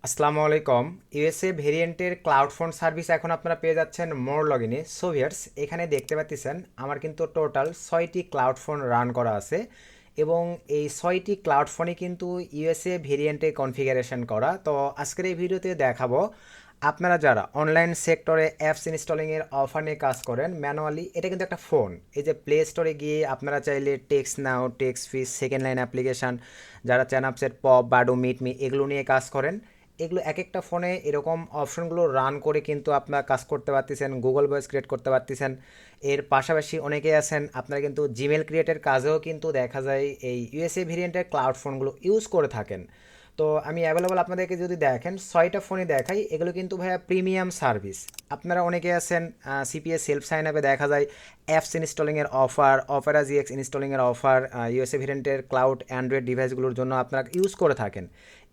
আসসালামু আলাইকুম। ইউএসএ ভেরিয়েন্টের ক্লাউড ফোন সার্ভিস এখন আপনারা পেয়ে যাচ্ছেন মোর লগইনে। সো ভিউয়ার্স, এখানে দেখতে পাচ্ছেন আমার কিন্তু টোটাল 6টি ক্লাউড ফোন রান করা আছে এবং এই 6টি ক্লাউড ফোনই কিন্তু ইউএসএ ভেরিয়েন্টে কনফিগারেশন করা। তো আজকের এই ভিডিওতে দেখাবো আপনারা যারা অনলাইন সেক্টরে অ্যাপস ইনস্টলিংয়ের অফার নিয়ে কাজ করেন ম্যানুয়ালি। এটা কিন্তু একটা ফোন, এই যে প্লে স্টোরে গিয়ে আপনারা চাইলে টেক্সট নাও, টেক্সট ফিস, সেকেন্ড লাইন অ্যাপ্লিকেশান, যারা চ্যানআপসেট, পপ, বাডো, মিট মি এগুলো নিয়ে কাজ করেন, এগুলো এক একটা ফোনে এরকম অপশনগুলো রান করে কিন্তু আপনারা কাজ করতে পারতেছেন, গুগল ভয়েস ক্রিয়েট করতে পারতেছেন। এর পাশাপাশি অনেকেই আছেন আপনারা কিন্তু জিমেল ক্রিয়েটের কাজেও কিন্তু দেখা যায় এই ইউএসএ ভেরিয়েন্টের ক্লাউড ফোনগুলো ইউজ করে থাকেন। তো আমি অ্যাভেলেবল আপনাদেরকে যদি দেখেন 6টা ফোনে দেখাই, এগুলো কিন্তু ভাইয়া প্রিমিয়াম সার্ভিস। আপনারা অনেকে আছেন সিপিএস সেলফ সাইন আপে দেখা যায় অ্যাপস ইনস্টলিংয়ের অফার, অপেরা জিএক্স ইনস্টলিংয়ের অফার ইউএসএ ভেরিয়েন্টের ক্লাউড অ্যান্ড্রয়েড ডিভাইসগুলোর জন্য আপনারা ইউজ করে থাকেন।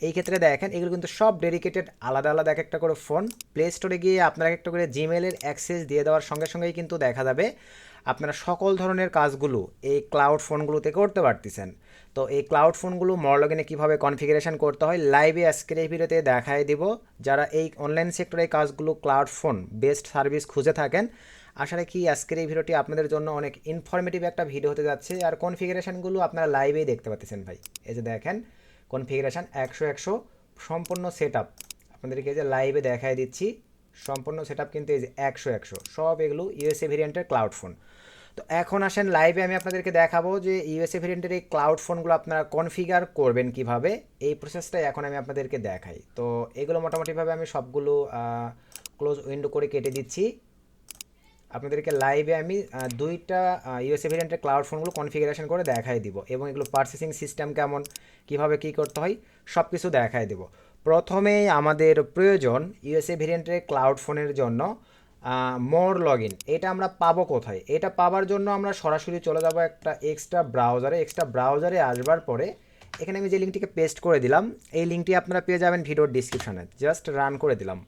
এই ক্ষেত্রে দেখেন এগুলো কিন্তু সব ডেডিকেটেড, আলাদা আলাদা এক একটা করে ফোন। প্লে স্টোরে গিয়ে আপনারা একটা করে জিমেলের অ্যাক্সেস দিয়ে দেওয়ার সঙ্গে সঙ্গেই কিন্তু দেখা যাবে আপনারা সকল ধরনের কাজগুলো এই ক্লাউড ফোনগুলোতে করতে পারতেছেন। তো এই ক্লাউড ফোনগুলো মরলগিনে কীভাবে কনফিগারেশন করতে হয় লাইভে আজকের এই ভিডিওতে দেখাই দিব। যারা এই অনলাইন সেক্টরে এই কাজগুলো ক্লাউড ফোন বেস্ট সার্ভিস খুঁজে থাকেন, আশা রাখি আজকের এই ভিডিওটি আপনাদের জন্য অনেক ইনফরমেটিভ একটা ভিডিও হতে যাচ্ছে। আর কনফিগারেশনগুলো আপনারা লাইভেই দেখতে পাচ্ছেন ভাই। এই যে দেখেন কনফিগারেশন 100 সম্পূর্ণ সেট আপ আপনাদেরকে যে লাইভে দেখাই দিচ্ছি। সম্পূর্ণ সেট আপ কিন্তু এই যে 100 সব এগুলো ইউএসএ ভেরিয়েন্টের ক্লাউড ফোন। তো এখন আসেন লাইভে আমি আপনাদেরকে দেখাবো যে ইউএসএ ভেরিয়েন্টের এই ক্লাউড ফোনগুলো আপনারা কনফিগার করবেন কিভাবে, এই প্রসেসটাই এখন আমি আপনাদেরকে দেখাই। তো এগুলো মোটামুটিভাবে আমি সবগুলো ক্লোজ উইন্ডো করে কেটে দিচ্ছি। আপনাদেরকে লাইভে আমি দুইটা ইউএসএ ভেরিয়েন্টের ক্লাউড ফোনগুলো কনফিগারেশন করে দেখাই দিব এবং এগুলো পারচেসিং সিস্টেম কেমন, কিভাবে কি করতে হয় সব কিছু দেখাই দেব। প্রথমেই আমাদের প্রয়োজন ইউএসএ ভেরিয়েন্টের ক্লাউড ফোনের জন্য মোর লগ ইন। এটা আমরা পাবো কোথায়? এটা পাওয়ার জন্য আমরা সরাসরি চলে যাব একটা এক্সট্রা ব্রাউজারে আসবার পরে এখানে আমি যে লিঙ্কটিকে পেস্ট করে দিলাম, এই লিঙ্কটি আপনারা পেয়ে যাবেন ভিডিওর ডিসক্রিপশনে। জাস্ট রান করে দিলাম।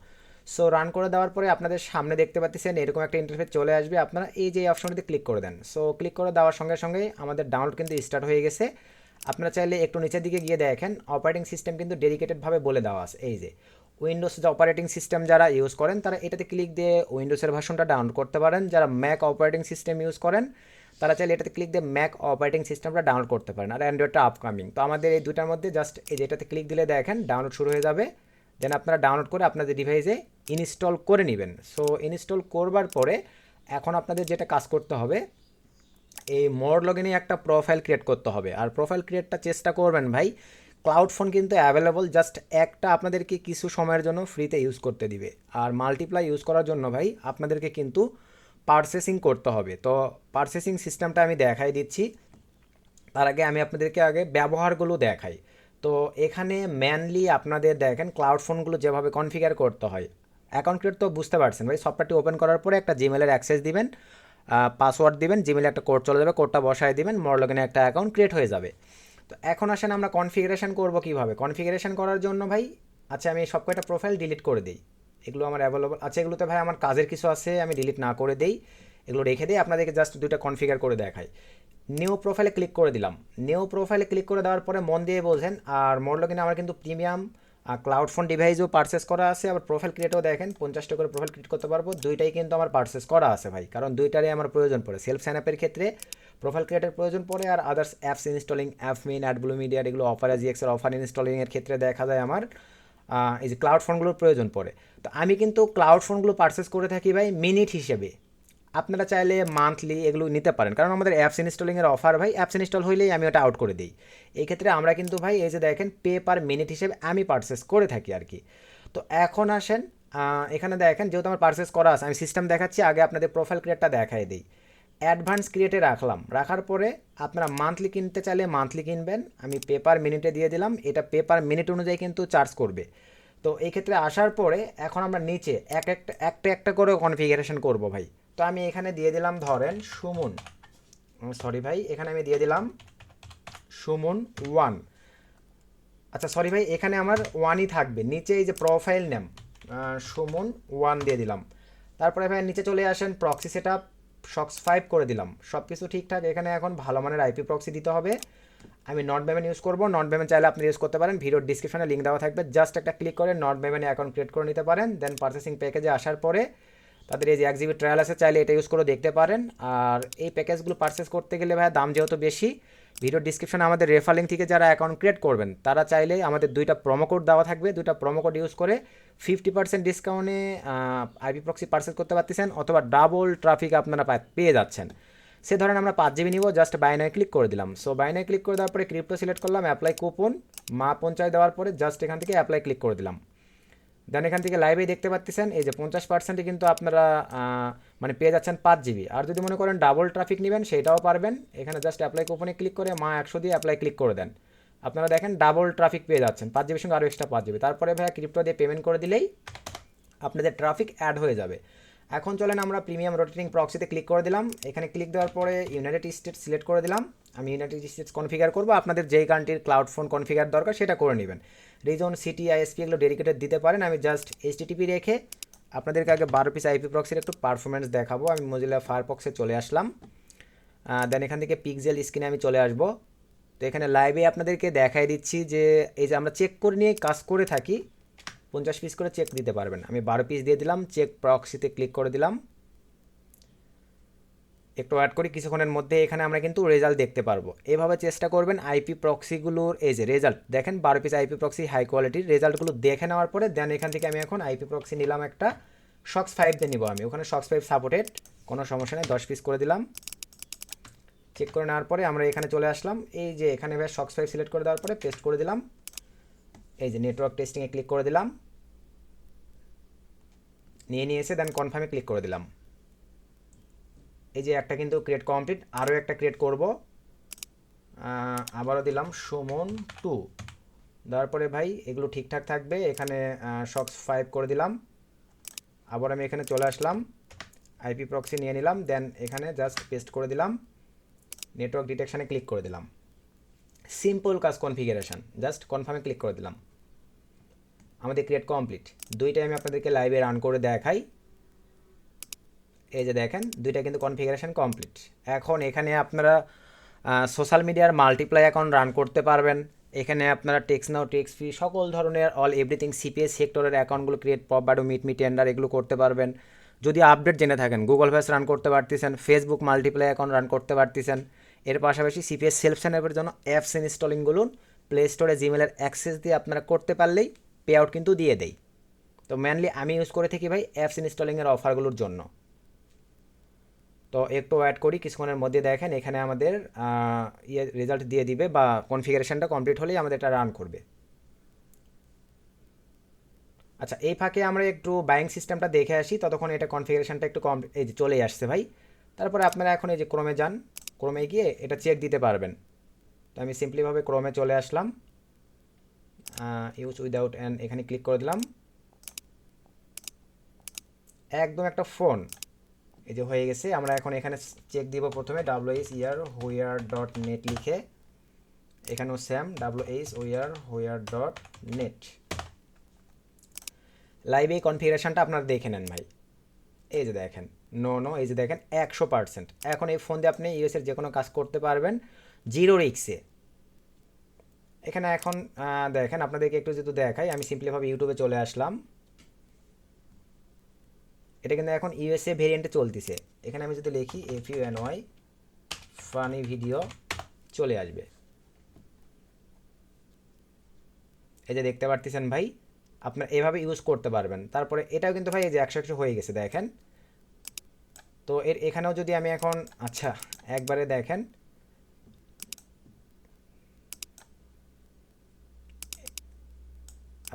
সো রান করে দেওয়ার পরে আপনাদের সামনে দেখতে পাচ্ছেন এরকম একটা ইন্টারফেস চলে আসবে। আপনারা এই যে অপশনটিতে ক্লিক করে দেন। সো ক্লিক করে দেওয়ার সঙ্গে সঙ্গে আমাদের ডাউনলোড কিন্তু স্টার্ট হয়ে গেছে। আপনারা চাইলে একটু নিচের দিকে গিয়ে দেখেন অপারেটিং সিস্টেম কিন্তু ডেডিকেটেডভাবে বলে দেওয়া আছে। এই যে উইন্ডোজ যে অপারেটিং সিস্টেম যারা ইউজ করেন তারা এটাতে ক্লিক দিয়ে উইন্ডোজের ভার্সনটা ডাউনলোড করতে পারেন। যারা ম্যাক অপারেটিং সিস্টেম ইউজ করেন তারা চাইলে এটাতে ক্লিক দিয়ে ম্যাক অপারেটিং সিস্টেমটা ডাউনলোড করতে পারেন। আর অ্যান্ড্রয়েডটা আপকামিং। তো আমাদের এই দুটার মধ্যে জাস্ট এই যেটাতে ক্লিক দিলে দেখেন ডাউনলোড শুরু হয়ে যাবে। দেন আপনারা ডাউনলোড করে আপনাদের ডিভাইসে ইনস্টল করে নেবেন। সো ইনস্টল করবার পরে এখন আপনাদের যেটা কাজ করতে হবে, এই মোর লগইনে একটা প্রোফাইল ক্রিয়েট করতে হবে। আর প্রোফাইল ক্রিয়েটটা চেষ্টা করবেন ভাই, ক্লাউড ফোন কিন্তু অ্যাভেলেবল, জাস্ট একটা আপনাদেরকে কিছু সময়ের জন্য ফ্রিতে ইউজ করতে দিবে। আর মাল্টিপ্লাই ইউজ করার জন্য ভাই আপনাদেরকে কিন্তু পারচেসিং করতে হবে। তো পারচেসিং সিস্টেমটা আমি দেখাই দিচ্ছি। তার আগে আমি আপনাদেরকে আগে ব্যবহারগুলো দেখাই। তো এখানে মেনলি আপনাদের দেখেন ক্লাউড ফোনগুলো যেভাবে কনফিগার করতে হয়, অ্যাকাউন্ট ক্রিয়েট তো বুঝতে পারছেন ভাই। সফটওয়্যারটি ওপেন করার পরে একটা জিমেলের অ্যাক্সেস দিবেন, পাসওয়ার্ড দিবেন, জিমেলে একটা কোড চলে যাবে, কোডটা বসায় দিবেন, মরলগিনে একটা অ্যাকাউন্ট ক্রিয়েট হয়ে যাবে। তো এখন আসেন আমরা কনফিগারেশন করব কিভাবে। কনফিগারেশন করার জন্য ভাই, আচ্ছা আমি সব কয়টা প্রোফাইল ডিলিট করে দিই। এগুলো আমার অ্যাভেলেবল আছে, এগুলোতে ভাই আমার কাজের কিছু আছে, আমি ডিলিট না করে দেই, এগুলো রেখে দিই। আপনাদেরকে জাস্ট দুইটা কনফিগার করে দেখাই। নিউ প্রোফাইলে ক্লিক করে দিলাম। নিউ প্রোফাইলে ক্লিক করে দেওয়ার পরে মন দিয়ে বোঝেন, আর মরলগিনে আমার কিন্তু প্রিমিয়াম ক্লাউড ফোন ডিভাইসও পারচেস করা আছে। আবার প্রোফাইল ক্রিয়েটও দেখেন 50টা করে প্রোফাইল ক্রিয়েট করতে পারবো। দুইটাই কিন্তু আমার পারচেস করা আছে ভাই, কারণ দুইটারই আমার প্রয়োজন পড়ে। সেলফ সাইন আপের ক্ষেত্রে প্রোফাইল ক্রিয়েটের প্রয়োজন পড়ে, আর আদার্স অ্যাপস ইনস্টলিং, অ্যাপমিন, অ্যাডব্লু মিডিয়ার এগুলো অফার জিএক্সের অফার ইনস্টলিংয়ের ক্ষেত্রে দেখা যায় আমার এই যে ক্লাউড ফোনগুলোর প্রয়োজন পড়ে। তো আমি কিন্তু ক্লাউড ফোনগুলো পারচেস করে থাকি ভাই মিনিট হিসেবে। আপনারা চাইলে মান্থলি এগুলো নিতে পারেন, কারণ আমাদের অ্যাপস ইনস্টলিংয়ের অফার ভাই, অ্যাপস ইনস্টল হইলেই আমি ওটা আউট করে দিই। এই ক্ষেত্রে আমরা কিন্তু ভাই এই যে দেখেন পে পার মিনিট হিসেবে আমি পারচেস করে থাকি আর কি। তো এখন আসেন এখানে দেখেন যেহেতু আমার পারচেস করা আছে, আমি সিস্টেম দেখাচ্ছি, আগে আপনাদের প্রোফাইল ক্রিয়েটটা দেখাই দিই। অ্যাডভান্স ক্রিয়েটে রাখলাম, রাখার পরে আপনারা মান্থলি কিনতে চাইলে মান্থলি কিনবেন, আমি পেপার মিনিটে দিয়ে দিলাম। এটা পেপার মিনিট অনুযায়ী কিন্তু চার্জ করবে। তো এই ক্ষেত্রে আসার পরে এখন আমরা নিচে একটা করে কনফিগারেশন করব ভাই। তো আমি এখানে দিয়ে দিলাম ধরেন সুমন, সরি ভাই এখানে আমি দিয়ে দিলাম সুমন ওয়ান। আচ্ছা সরি ভাই, এখানে আমার ওয়ানই থাকবে, নিচে এই যে প্রোফাইল নেম সুমন ওয়ান দিয়ে দিলাম। তারপরে ভাই নিচে চলে আসেন, প্রক্সি সেট আপ সক্স 5 করে দিলাম। সব কিছু ঠিকঠাক। এখানে এখন ভালো মানের আইপি প্রক্সি দিতে হবে। আমি নট বেমেন ইউজ করবো। নট বেমেন চাইলে আপনি ইউজ করতে পারেন, ভিডিওর ডিসক্রিপশনে লিঙ্ক দেওয়া থাকবে, জাস্ট একটা ক্লিক করে নট বেমেনে অ্যাকাউন্ট ক্রিয়েট করে নিতে পারেন। দেন পারচেসিং প্যাকেজে আসার পরে তাদের এই যে 1 GB ট্রায়াল আছে, চাইলে এটা ইউজ করে দেখতে পারেন। আর এই প্যাকেজগুলো পারচেস করতে গেলে ভাই দাম যেহেতু বেশি, ভিডিওর ডিসক্রিপশনে আমাদের রেফার লিঙ্ক থেকে যারা অ্যাকাউন্ট ক্রিয়েট করবেন তারা চাইলে আমাদের 2টা প্রোমো কোড দেওয়া থাকবে, 2টা প্রোমো কোড ইউজ করে 50% ডিসকাউন্টে আইপি প্রক্সি পারচেস করতে পারতেছেন, অথবা ডাবল ট্রাফিক আপনারা পেয়ে যাচ্ছেন। সে ধরেন আমরা 5 GB নিব, জাস্ট বাই নাও ক্লিক করে দিলাম। সো বাই নাও ক্লিক করে দেওয়ার পরে ক্রিপ্টো সিলেক্ট করলাম, অ্যাপ্লাই কুপন মা পঞ্চায় দেওয়ার পরে জাস্ট এখান থেকে অ্যাপ্লাই ক্লিক করে দিলাম। দেন এখান থেকে লাইভেই দেখতে পাচ্ছেন এই যে 50%ই কিন্তু আপনারা মানে পেয়ে যাচ্ছেন 5 GB। আর যদি মনে করেন ডাবল ট্রাফিক নেবেন সেটাও পারবেন, এখানে জাস্ট অ্যাপ্লাই কুপনে ক্লিক করে মা 100 দিয়ে অ্যাপ্লাই ক্লিক করে দেন, আপনারা দেখেন ডাবল ট্রাফিক পেয়ে যাচ্ছেন, 5 GB সঙ্গে আরও এক্সট্রা 5 GB। তারপরে ভাইয়া ক্রিপ্টো দিয়ে পেমেন্ট করে দিলেই আপনাদের ট্রাফিক অ্যাড হয়ে যাবে। এখন চলেন আমরা প্রিমিয়াম রোটেটিং প্রক্সিতে ক্লিক করে দিলাম। এখানে ক্লিক দেওয়ার পরে ইউনাইটেড স্টেটস সিলেক্ট করে দিলাম। আমি ইউনাইটেড স্টেটস কনফিগার করবো, আপনাদের যেই কান্ট্রির ক্লাউড ফোন কনফিগার দরকার সেটা করে নেবেন। রিজন, সিটি, আইএসপি এগুলো ডেডিকেটেড দিতে পারেন। আমি জাস্ট এইচটিটিপি রেখে আপনাদেরকে আগে 12 পিস আইপি প্রক্সির একটু পারফরমেন্স দেখাবো। আমি মোজিলা ফায়ারফক্সে চলে আসলাম। দেন এখান থেকে পিক্সেল স্ক্রিনে আমি চলে আসবো। তো এখানে লাইভে আপনাদেরকে দেখাই দিচ্ছি যে এই যে আমরা চেক করে নিয়ে কাজ করে থাকি, 50 পিস করে চেক দিতে পারবেন। আমি 12 পিস দিয়ে দিলাম, চেক প্রক্সিতে ক্লিক করে দিলাম। একটু অ্যাড করি, কিছুক্ষণের মধ্যে এখানে আমরা কিন্তু রেজাল্ট দেখতে পারবো। এভাবে চেষ্টা করবেন আইপি প্রক্সিগুলোর এই যে রেজাল্ট দেখেন, 12 পিস আইপি প্রক্সি হাই কোয়ালিটির রেজাল্টগুলো দেখে নেওয়ার পরে দেন এখান থেকে আমি এখন আইপি প্রক্সি নিলাম একটা, শক্স 5 দিয়ে নিব আমি, ওখানে শক্স 5 সাপোর্টেড, কোনো সমস্যা নেই। 10 পিস করে দিলাম। চেক করে নেওয়ার পরে আমরা এখানে চলে আসলাম, এই যে এখানে ভাই শক্স 5 সিলেক্ট করে দেওয়ার পরে পেস্ট করে দিলাম। এই যে নেটওয়ার্ক টেস্টিংয়ে ক্লিক করে দিলাম, নিয়েছে, দেন কনফার্মে ক্লিক করে দিলাম। এই যে একটা কিন্তু ক্রিয়েট কমপ্লিট, আরও একটা ক্রিয়েট করব, আবারও দিলাম সুমন 2 দেওয়ার পরে ভাই এগুলো ঠিকঠাক থাকবে। এখানে শক্স 5 করে দিলাম, আবার আমি এখানে চলে আসলাম, আইপি প্রক্সি নিয়ে নিলাম, দেন এখানে জাস্ট পেস্ট করে দিলাম, নেটওয়ার্ক ডিটেকশানে ক্লিক করে দিলাম। সিম্পল কাজ কনফিগারেশন, জাস্ট কনফার্মে ক্লিক করে দিলাম। আমাদের ক্রিয়েট কমপ্লিট। দুইটাই আমি আপনাদেরকে লাইভে রান করে দেখাই। এই যে দেখেন দুইটা কিন্তু কনফিগারেশন কমপ্লিট। এখন এখানে আপনারা সোশ্যাল মিডিয়ার মাল্টিপ্লাই অ্যাকাউন্ট রান করতে পারবেন। এখানে আপনারা টেক্স নাও, টেক্স ফ্রি, সকল ধরনের অল এভরিথিং সিপিএস সেক্টরের অ্যাকাউন্টগুলো ক্রিয়েট, পপ বাডো, মিট টেন্ডার এগুলো করতে পারবেন। যদি আপডেট জেনে থাকেন গুগল ভয়েস রান করতে পারতেছেন, ফেসবুক মাল্টিপ্লাই অ্যাকাউন্ট রান করতে পারতেছেন। এর পাশাপাশি সিপিএস সেলফ সার্ভের জন্য অ্যাপস ইনস্টলিংগুলো প্লে স্টোরে জিমেলের অ্যাক্সেস দিয়ে আপনারা করতে পারলেই পে আউট কিন্তু দিয়ে দেয়। তো মেনলি আমি ইউজ করে থাকি ভাই অ্যাপস ইনস্টলিংয়ের অফারগুলোর জন্য। তো একটু অ্যাড করি, কিছুক্ষণের মধ্যে দেখেন এখানে আমাদের রেজাল্ট দিয়ে দিবে, বা কনফিগারেশনটা কমপ্লিট হলেই আমাদের এটা রান করবে। আচ্ছা, এই ফাঁকে আমরা একটু বাইং সিস্টেমটা দেখে আসি, ততক্ষণ এটা কনফিগারেশনটা একটু এই যে চলেই আসছে ভাই। তারপরে আপনারা এখন এই যে ক্রোমে যান, ক্রোমে গিয়ে এটা চেক দিতে পারবেন। তো আমি সিম্পলিভাবে ক্রোমে চলে আসলাম, ইউজ উইদাউট অ্যান্ড এখানে ক্লিক করে দিলাম। একদম একটা ফোন এই যে হয়ে গেছে। আমরা এখন এখানে চেক দিব প্রথমে wswhere.net লিখে, এখানেও স্যাম wswhere.net। লাইভ এই কনফিগারেশনটা আপনারা দেখে নেন ভাই। এই যে দেখেন নো এই যে দেখেন 100%। এখন এই ফোন দিয়ে আপনি ইউএসের যে কোনো কাজ করতে পারবেন 0 রিক্সে। এখানে এখন দেখেন আপনাদেরকে একটু যেহেতু দেখাই, আমি সিম্পলিভাবে ইউটিউবে চলে আসলাম। এটা কিন্তু এখন ইউএসএ ভেরিয়েন্টে চলতেছে। এখানে আমি যদি লিখি FUNY ফানি ভিডিও চলে আসবে। এই যে দেখতে পারতেছেন ভাই, আপনারা এভাবে ইউজ করতে পারবেন। তারপরে এটাও কিন্তু ভাই এই যে 100 হয়ে গেছে দেখেন। তো এখানেও যদি আমি এখন আচ্ছা একবারে দেখেন,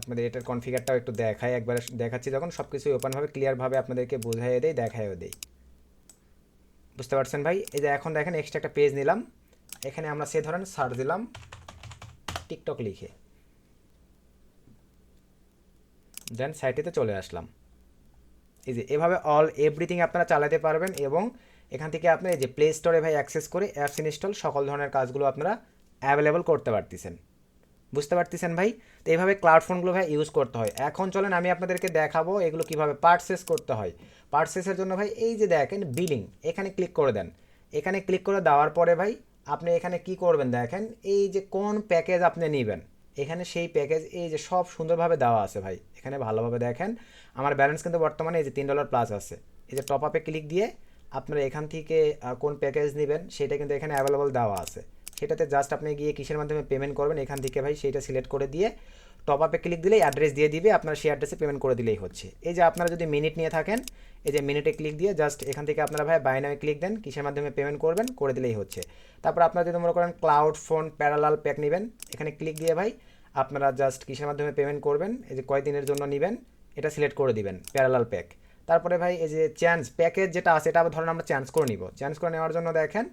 আপনাদের এটার কনফিগারটাও একটু দেখাই, একবার দেখাচ্ছি যখন সব কিছুই ওপেনভাবে ক্লিয়ারভাবে আপনাদেরকে বোঝাইয়ে দেয়, দেখাইও দেয়। বুঝতে পারছেন ভাই? এই যে এখন দেখেন এক্সট্রা একটা পেজ নিলাম, এখানে আমরা সে ধরেন সার্চ দিলাম টিকটক লিখে, দেন সাইটেতে চলে আসলাম। এই যে এভাবে অল এভরিথিং আপনারা চালাতে পারবেন, এবং এখান থেকে আপনি এই যে প্লে স্টোরে ভাই অ্যাক্সেস করে অ্যাপস ইনস্টল সকল ধরনের কাজগুলো আপনারা অ্যাভেলেবল করতে পারতেছেন। বুঝতে পারতেছেন ভাই? তো এইভাবে ক্লাউড ফোনগুলো ভাই ইউজ করতে হয়। এখন চলেন আমি আপনাদেরকে দেখাবো এগুলো কীভাবে পারচেস করতে হয়। পারচেসের জন্য ভাই এই যে দেখেন বিলিং, এখানে ক্লিক করে দেন। এখানে ক্লিক করে দেওয়ার পরে ভাই আপনি এখানে কি করবেন দেখেন, এই যে কোন প্যাকেজ আপনি নেবেন, এখানে সেই প্যাকেজ এই যে সব সুন্দরভাবে দেওয়া আছে ভাই। এখানে ভালোভাবে দেখেন, আমার ব্যালেন্স কিন্তু বর্তমানে এই যে $3 প্লাস আছে। এই যে টপ আপে ক্লিক দিয়ে আপনারা এখান থেকে কোন প্যাকেজ নেবেন সেটা কিন্তু এখানে অ্যাভেলেবল দেওয়া আছে। সেটাতে জাস্ট আপনি গিয়ে কিসের মাধ্যমে পেমেন্ট করবেন এখান থেকে ভাই সেইটা সিলেক্ট করে দিয়ে টপ আপে ক্লিক দিলেই অ্যাড্রেস দিয়ে দিবে, আপনার সেই অ্যাড্রেসে পেমেন্ট করে দিলেই হচ্ছে। এই যে আপনারা যদি মিনিট নিয়ে থাকেন, এই যে মিনিটে ক্লিক দিয়ে জাস্ট এখান থেকে আপনারা ভাই বাই নামে ক্লিক দেন, কিসের মাধ্যমে পেমেন্ট করবেন করে দিলেই হচ্ছে। তারপর আপনারা যদি মনে করেন ক্লাউড ফোন প্যারালাল প্যাক নেবেন, এখানে ক্লিক দিয়ে ভাই আপনারা জাস্ট কিসের মাধ্যমে পেমেন্ট করবেন, এই যে কয়দিনের জন্য নেবেন এটা সিলেক্ট করে দিবেন প্যারালাল প্যাক। তারপরে ভাই এই যে চেঞ্জ প্যাকেজ যেটা আছে এটা আবার ধরেন আমরা চেঞ্জ করে নিব। চেঞ্জ করে নেওয়ার জন্য দেখেন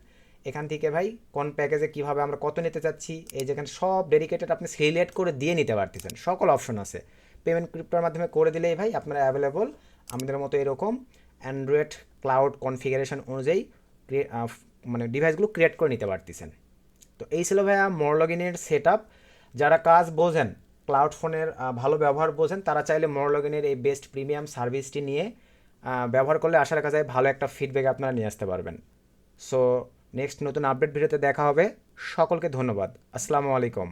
এখান থেকে ভাই কোন প্যাকেজে কীভাবে আমরা কত নিতে চাচ্ছি, এই যেখানে সব ডেডিকেটেড আপনি সিলেক্ট করে দিয়ে নিতে পারতেছেন, সকল অপশন আছে। পেমেন্ট ক্রিপ্টোর মাধ্যমে করে দিলেই ভাই আপনারা অ্যাভেলেবল আমাদের মতো এরকম অ্যান্ড্রয়েড ক্লাউড কনফিগারেশন অনুযায়ী মানে ডিভাইসগুলো ক্রিয়েট করে নিতে পারতেছেন। তো এই ছিল ভাইয়া মোর লগইনের সেট আপ। যারা কাজ বোঝেন, ক্লাউড ফোনের ভালো ব্যবহার বোঝেন, তারা চাইলে মোর লগইনের এই বেস্ট প্রিমিয়াম সার্ভিসটি নিয়ে ব্যবহার করলে আশা রাখা যায় ভালো একটা ফিডব্যাক আপনারা নিয়ে আসতে পারবেন। সো নেক্সট নতুন আপডেট ভিডিওতে দেখা হবে। সকলকে ধন্যবাদ। আসসালামু আলাইকুম।